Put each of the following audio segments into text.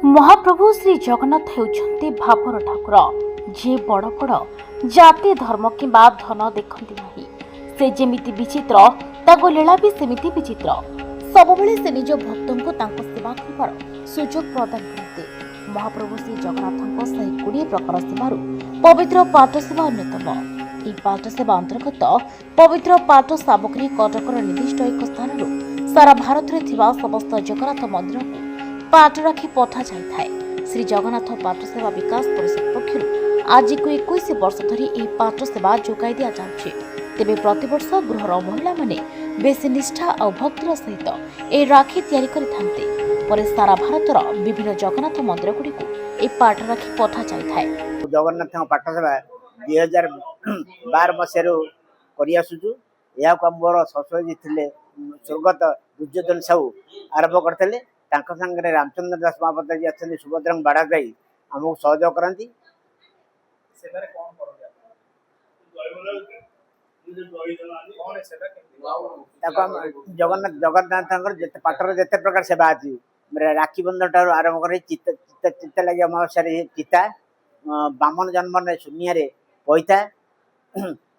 महाप्रभु श्री जगन्नाथ हेउछन्ति भावर ठाकुर जे बड़ बड़ जाति धर्म किंबा धन देखती नहीं से जेमिति विचित्र ताको लीला भी सेमिति विचित्र सबबेले से निज भक्तों को तांको सेवा करबार सुजोग प्रदान करते। महाप्रभु श्री जगन्नाथଙ୍କ 120 प्रकार सेवार पवित्र पाठ सेवा अन्यतम। ଏହି ପାଠ ସେବା ଅନ୍ତର୍ଗତ ପବିତ୍ର ପାଠ ସାମଗ୍ରୀ କଟକର ନିର୍ଦ୍ଦିଷ୍ଟ ଏକ ସ୍ଥାନରୁ ସାରା ଭାରତରେ ଥିବା ସମସ୍ତ ଜଗନ୍ନାଥ ମନ୍ଦିରକୁ ପାଠ ରାଖି ପଠାଯାଇଥାଏ। ଶ୍ରୀ ଜଗନ୍ନାଥ ପାଠ ସେବା ବିକାଶ ପରିଷଦ ପକ୍ଷରୁ ଆଜିକୁ 21 ବର୍ଷ ଧରି ଏହି ପାଠ ସେବା ଯୋଗାଇ ଦିଆଯାଉଛି। ତେବେ ପ୍ରତିବର୍ଷ ଗୃହର ମହିଳାମାନେ ବେଶୀ ନିଷ୍ଠା ଆଉ ଭକ୍ତିର ସହିତ ଏହି ରାକ୍ଷୀ ତିଆରି କରିଥାନ୍ତି। ପରେ ସାରା ଭାରତର ବିଭିନ୍ନ ଜଗନ୍ନାଥ ମନ୍ଦିରଗୁଡ଼ିକୁ ଏହି ପାଠ ରାକ୍ଷୀ ପଠାଯାଇଥାଏ। ଜଗନ୍ନାଥଙ୍କ ପାଠ ସେବା 2012 ମସିହାରୁ କରିଆସୁଛୁ। ଏହାକୁ ଆମର ସଶୋଜି ଥିଲେ ସ୍ୱର୍ଗତ ଦୁର୍ଯ୍ୟୋଧନ ସାହୁ ଆରମ୍ଭ କରିଥିଲେ। ତାଙ୍କ ସାଙ୍ଗରେ ରାମଚନ୍ଦ୍ର ଦାସ ମହାପାତ୍ର जी ଅଛନ୍ତି ସୁଭଦ୍ରାଙ୍କ ବାଡ଼ା ଗାଇ ଆମକୁ ସହଯୋଗ କରନ୍ତି। ଜଗନ୍ନାଥଙ୍କର ଯେତେ ପାଠର ଯେତେ ପ୍ରକାର ସେବା ଅଛି ରାକ୍ଷୀ ବନ୍ଧନ ଠାରୁ ଆରମ୍ଭ କରି ଚିତା ଲାଗି ଅମାବାସ୍ୟାରେ ଚିତା, ବାମନ ଜନ୍ମରେ ଶୂନ୍ୟରେ ପଇତା,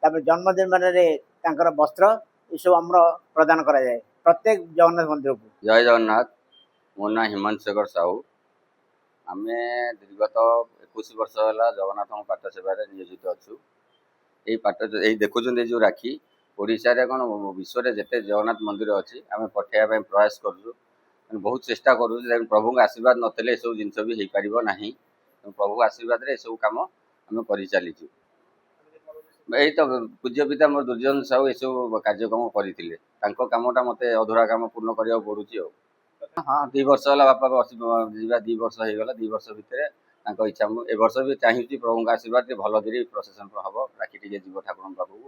ତାପରେ ଜନ୍ମଦିନରେ ତାଙ୍କର ବସ୍ତ୍ର ଏସବୁ ଆମର ପ୍ରଦାନ କରାଯାଏ ପ୍ରତ୍ୟେକ ଜଗନ୍ନାଥ ମନ୍ଦିରକୁ। जय जगन्नाथ। मो ना हिमांशु शेखर साहू। आम दीर्घत 21 वर्ष है जगन्नाथ पाठ सेवार नियोजित अच्छु। ये पाठ यही देखुं जो राखी ओडिशा रे कौन विश्व में जिते जगन्नाथ मंदिर अच्छी आम पठेवा प्रयास करूँ। बहुत चेष्टा करूँ प्रभु आशीर्वाद नथिले सब जिन भी हो पार ना। प्रभु आशीर्वाद रे सब कम आम कर चलीचु। यही तो पूज्य पिता मोर दुर्योधन साहू ये सब कार्यक्रम करते कामटा मत अधूरा काम पूर्ण करने पड़ुची। हाँ 2 वर्ष है बापा जीवा 2 वर्ष हो गला। 2 वर्ष भितर इच्छा ए वर्ष भी चाहिए प्रभु आशीर्वाद भल कर प्रसेसन हम राखी टे जीव ठाकुर पाखक।